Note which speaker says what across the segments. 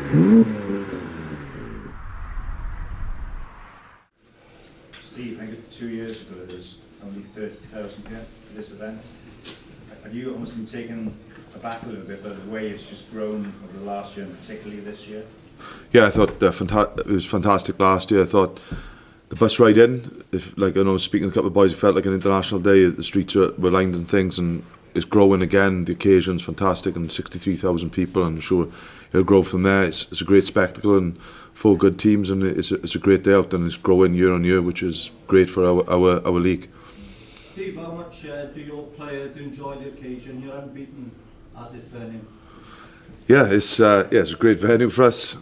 Speaker 1: Steve, I think 2 years ago there was only 30,000 here for this event. Have you almost been taken aback a little bit by the way it's just grown over the last year and particularly this year?
Speaker 2: Yeah, I thought it was fantastic last year. I thought the bus ride in, speaking to a couple of boys, it felt like an international day. The streets were lined and things, and it's growing again. The occasion's fantastic, and 63,000 people, and I'm sure it'll grow from there. It's a great spectacle and 4 good teams, and it's a great day out, and it's growing year on year, which is great for our league.
Speaker 3: Steve, how much do your players enjoy the occasion? You're unbeaten at this venue.
Speaker 2: Yeah, it's a great venue for us.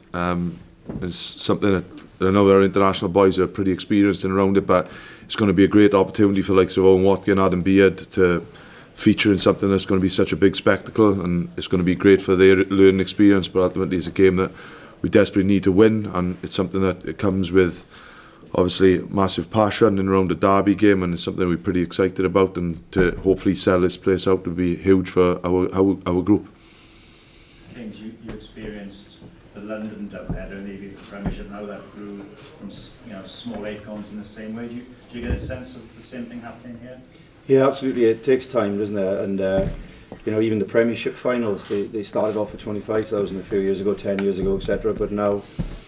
Speaker 2: It's something that I know our international boys are pretty experienced in around it, but it's going to be a great opportunity for the likes of Owen Watkin, Adam Beard to feature in something that's going to be such a big spectacle, and it's going to be great for their learning experience. But ultimately, it's a game that we desperately need to win, and it's something that it comes with obviously massive passion in around the derby game, and it's something we're pretty excited about, and to hopefully sell this place out would be huge for our group.
Speaker 1: Kings, you experienced the London doubleheader and maybe the Premiership, how that grew from small acorns in the same way. Do you get a sense of the same thing happening here?
Speaker 4: Yeah, absolutely. It takes time, doesn't it? And even the Premiership finals, they started off at 25,000 a few years ago, 10 years ago, etc. But now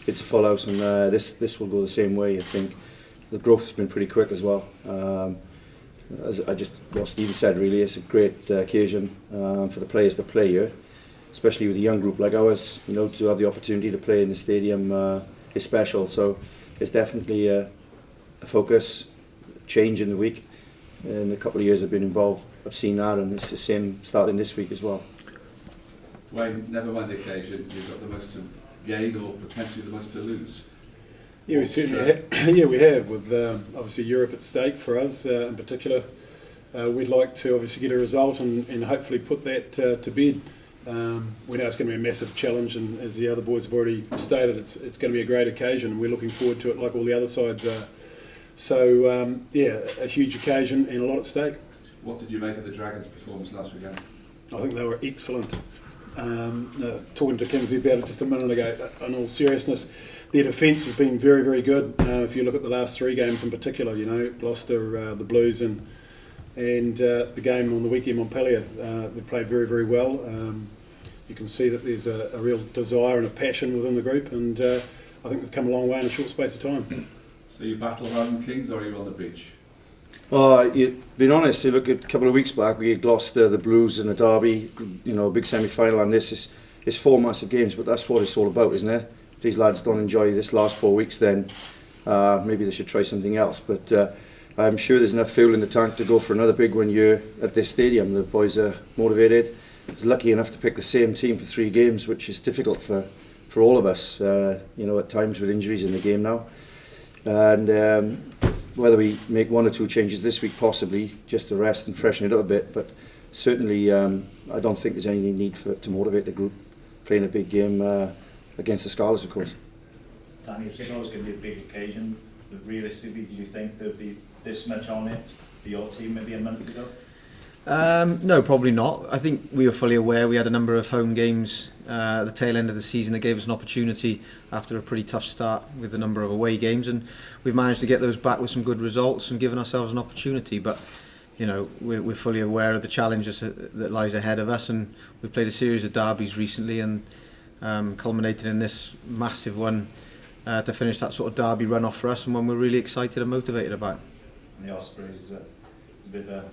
Speaker 4: it's a full house, and this will go the same way. I think the growth has been pretty quick as well. As what Steve said, really, it's a great occasion for the players to play here, especially with a young group like ours. To have the opportunity to play in the stadium is special. So it's definitely a focus change in the week. In a couple of years I've been involved, I've seen that, and it's the same starting this week as well.
Speaker 5: Wayne, never mind the occasion, you've got the most to gain or potentially the most to lose.
Speaker 6: Yeah, we certainly we have, with obviously Europe at stake for us in particular. We'd like to obviously get a result and hopefully put that to bed. We know it's going to be a massive challenge, and as the other boys have already stated, it's going to be a great occasion, and we're looking forward to it like all the other sides are. So, a huge occasion and a lot at stake. What
Speaker 5: did you make of the Dragons' performance last weekend?
Speaker 6: I think they were excellent. Talking to Kingsley about it just a minute ago, in all seriousness, their defence has been very, very good. If you look at the last 3 games in particular, Gloucester, the Blues, and the game on the weekend, Montpellier, they played very, very well. You can see that there's a real desire and a passion within the group, and I think they've come a long way in a short space of time.
Speaker 5: So you battle home, Kings, or are you on the beach?
Speaker 4: Being honest, you look at a couple of weeks back, we had Gloucester, the Blues and the Derby, a big semi-final, and this is 4 massive games, but that's what it's all about, isn't it? If these lads don't enjoy this last 4 weeks, then maybe they should try something else. But I'm sure there's enough fuel in the tank to go for another big one year at this stadium. The boys are motivated. I was lucky enough to pick the same team for 3 games, which is difficult for all of us, at times with injuries in the game now. And whether we make 1 or 2 changes this week, possibly, just to rest and freshen it up a bit, but certainly I don't think there's any need to motivate the group playing a big game against the Scarlets, of course.
Speaker 1: Danny, it's always going to be a big occasion, but realistically, do you think there'll be this much on it for your team maybe a month ago?
Speaker 7: No, probably not. I think we were fully aware we had a number of home games at the tail end of the season that gave us an opportunity after a pretty tough start with a number of away games, and we've managed to get those back with some good results and given ourselves an opportunity. But we're fully aware of the challenges that lies ahead of us, and we played a series of derbies recently and culminated in this massive one to finish that sort of derby run off for us, and one we're really excited and motivated about.
Speaker 1: And the Ospreys, it's a bit of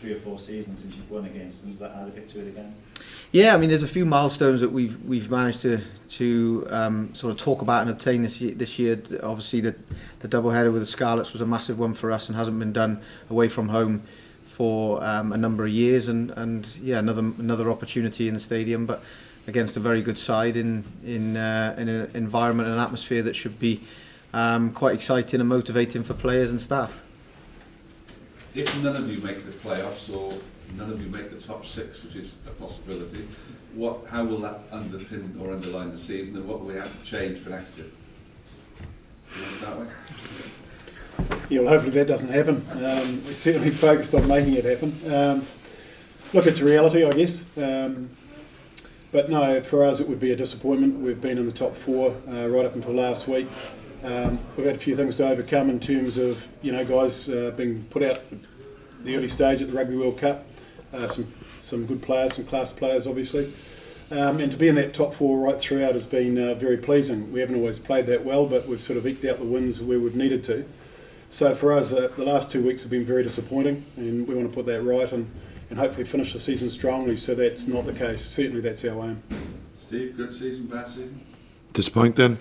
Speaker 1: 3 or 4 seasons since you've won against them. Does that add a bit to it again?
Speaker 7: Yeah, I mean, there's a few milestones that we've managed to sort of talk about and obtain this year. Obviously, the doubleheader with the Scarlets was a massive one for us and hasn't been done away from home for a number of years. And another opportunity in the stadium, but against a very good side in an environment and an atmosphere that should be quite exciting and motivating for players and staff.
Speaker 5: If none of you make the playoffs or none of you make the top 6, which is a possibility, how will that underpin or underline the season, and what will we have to change for next year? Do you want it that way?
Speaker 6: Yeah, well, hopefully that doesn't happen. We're certainly focused on making it happen. Look, it's a reality, I guess. But no, for us it would be a disappointment. We've been in the top 4 right up until last week. We've had a few things to overcome in terms of guys being put out the early stage at the Rugby World Cup. Some good players, some class players obviously. And to be in that top 4 right throughout has been very pleasing. We haven't always played that well, but we've sort of eked out the wins where we've needed to. So for us, the last 2 weeks have been very disappointing, and we want to put that right and hopefully finish the season strongly, so that's not the case. Certainly that's our aim.
Speaker 5: Steve, good season, bad season?
Speaker 2: Disappointing.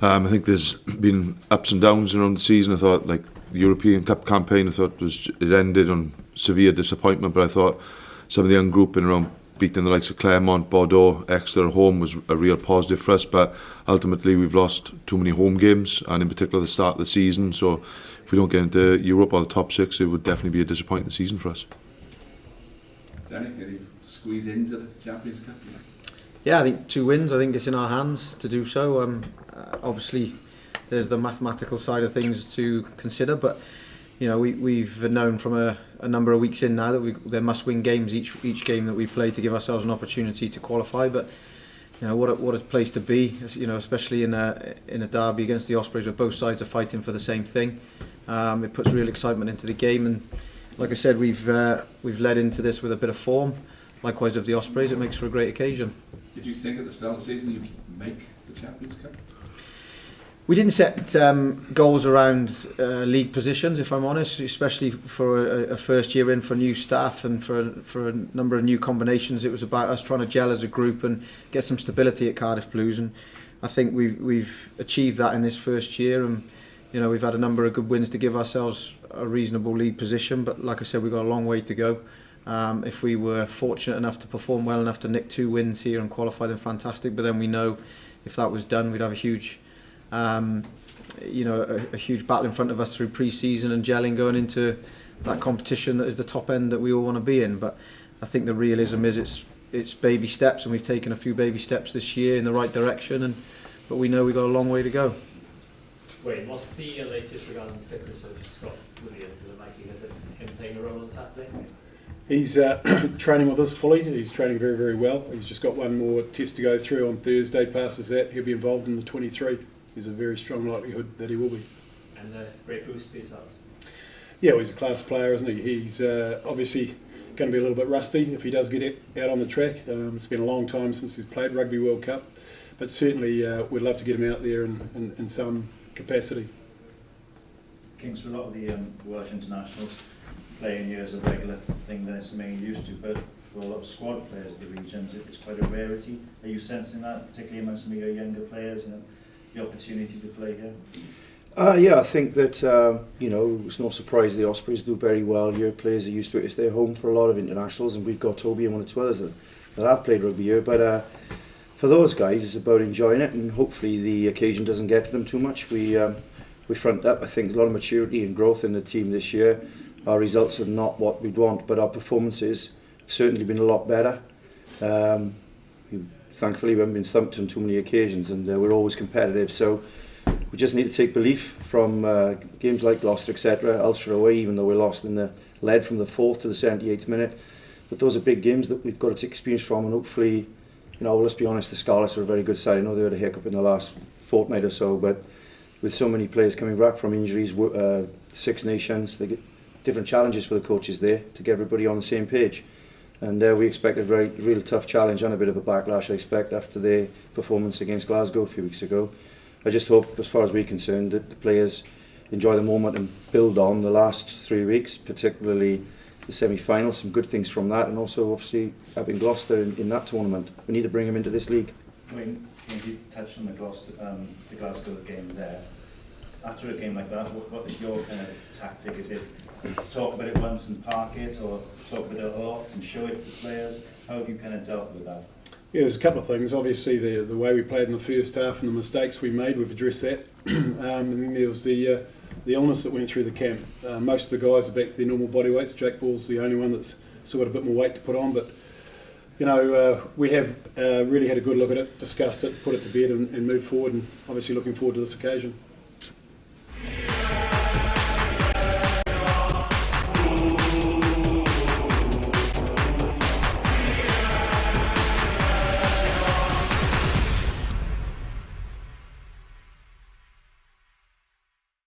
Speaker 2: I think there's been ups and downs around the season. I thought, like, the European Cup campaign, I thought it ended on severe disappointment, but I thought some of the young grouping around beating the likes of Claremont, Bordeaux, Exeter at home was a real positive for us, but ultimately we've lost too many home games, and in particular the start of the season, so if we don't get into Europe or the top 6, it would definitely be a disappointing season for us.
Speaker 5: Danny, can you squeeze into the Champions Cup?
Speaker 7: Yeah, I think 2 wins. I think it's in our hands to do so. Obviously, there's the mathematical side of things to consider, but we've known from a number of weeks in now that they're must-win games each game that we play to give ourselves an opportunity to qualify. But what a place to be, especially in a derby against the Ospreys, where both sides are fighting for the same thing. It puts real excitement into the game, and like I said, we've led into this with a bit of form. Likewise of the Ospreys, it makes for a great occasion.
Speaker 5: Did you think at the start of the season you'd make the Champions Cup?
Speaker 7: We didn't set goals around league positions, if I'm honest, especially for a first year in, for new staff and for a number of new combinations. It was about us trying to gel as a group and get some stability at Cardiff Blues, and I think we've achieved that in this first year, and we've had a number of good wins to give ourselves a reasonable league position, but like I said, we've got a long way to go. If we were fortunate enough to perform well enough to nick 2 wins here and qualify, then fantastic, but then we know if that was done, we'd have a huge a huge battle in front of us through pre-season and gelling going into that competition that is the top end that we all want to be in. But I think the realism is it's baby steps, and we've taken a few baby steps this year in the right direction, but we know we've got a long way to go.
Speaker 8: Wayne, what's the latest regarding the fitness of Scott Williams and the likelihood of him playing a role on Saturday?
Speaker 6: He's training with us fully. He's training very, very well. He's just got one more test to go through on Thursday. Passes that, he'll be involved in the 23. There's a very strong likelihood that he will be.
Speaker 8: And a great boost to yourselves.
Speaker 6: Yeah, well, he's a class player, isn't he? He's obviously going to be a little bit rusty if he does get out on the track. It's been a long time since he's played Rugby World Cup, but certainly we'd love to get him out there in some capacity.
Speaker 1: Kings, for a lot of the Welsh internationals, playing here as a regular thing they're mainly used to, but for a lot of squad players of the region, it's quite a rarity. Are you sensing that, particularly among some of your younger players, the opportunity to play here?
Speaker 4: Yeah, I think that it's no surprise the Ospreys do very well here. Players are used to it. It's their home for a lot of internationals, and we've got Toby and one or two others that have played rugby here. But for those guys, it's about enjoying it, and hopefully the occasion doesn't get to them too much. We front up. I think there's a lot of maturity and growth in the team this year. Our results are not what we'd want, but our performances have certainly been a lot better. Thankfully, we haven't been thumped on too many occasions, and we're always competitive. So we just need to take belief from games like Gloucester, etc. Ulster away, even though we lost in the led from the 4th to the 78th minute. But those are big games that we've got to take experience from, and hopefully, let's be honest, the Scarlets are a very good side. I know they had a hiccup in the last fortnight or so, but with so many players coming back from injuries, 6 nations, they get different challenges for the coaches there to get everybody on the same page. And we expect a real tough challenge and a bit of a backlash, I expect, after their performance against Glasgow a few weeks ago. I just hope, as far as we're concerned, that the players enjoy the moment and build on the last 3 weeks, particularly the semi-final, some good things from that, and also obviously having Gloucester in that tournament. We need to bring them into this league.
Speaker 1: Wayne, you touched on the Glasgow game there. After a game like that, what is your kind of tactic? Is it talk about it once and park it, or talk about it a lot and show it to the players? How have you kind of dealt with that?
Speaker 6: Yeah, there's a couple of things. Obviously, the way we played in the first half and the mistakes we made, we've addressed that. And then there was the illness that went through the camp. Most of the guys are back to their normal body weights. Jack Ball's the only one that's still got a bit more weight to put on, but we have really had a good look at it, discussed it, put it to bed, and moved forward, and obviously looking forward to this occasion.